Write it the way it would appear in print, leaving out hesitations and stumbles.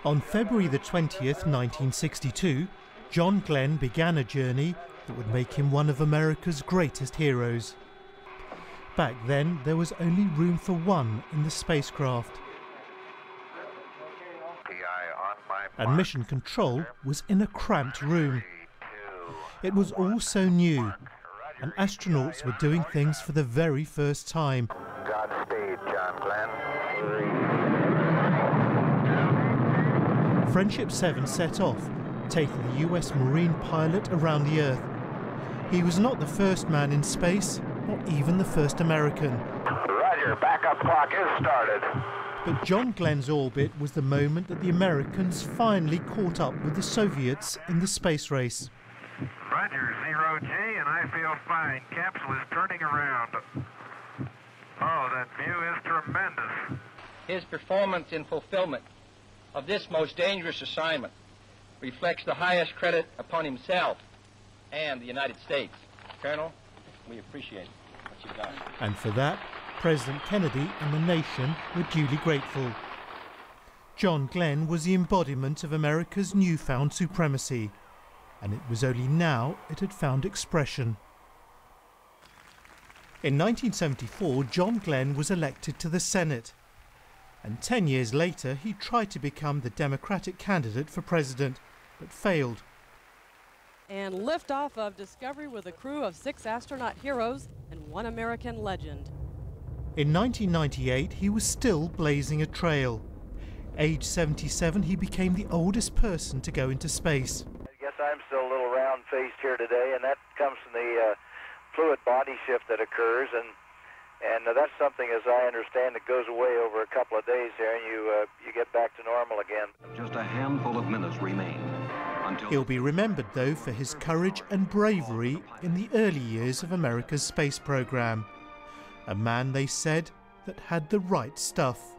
On February the 20th, 1962, John Glenn began a journey that would make him one of America's greatest heroes. Back then, there was only room for one in the spacecraft. And mission control was in a cramped room. It was all so new, and astronauts were doing things for the very first time. Godspeed, John Glenn. Friendship 7 set off, taking the US Marine pilot around the Earth. He was not the first man in space, not even the first American. Roger, backup clock is started. But John Glenn's orbit was the moment that the Americans finally caught up with the Soviets in the space race. Roger, 0G, and I feel fine. Capsule is turning around. Oh, that view is tremendous. His performance in fulfillment of this most dangerous assignment reflects the highest credit upon himself and the United States. Colonel, we appreciate what you've done. And for that, President Kennedy and the nation were duly grateful. John Glenn was the embodiment of America's newfound supremacy, and it was only now it had found expression. In 1974, John Glenn was elected to the Senate, and 10 years later he tried to become the Democratic candidate for president, but failed. And liftoff of Discovery with a crew of 6 astronaut heroes and 1 American legend. In 1998, he was still blazing a trail. Age 77, he became the oldest person to go into space. I guess I'm still a little round-faced here today, and that comes from the fluid body shift that occurs, and that's something, as I understand, that goes away over a couple of days here, and you get back to normal again. Just a handful of minutes remain until... He'll be remembered, though, for his courage and bravery in the early years of America's space program. A man, they said, that had the right stuff.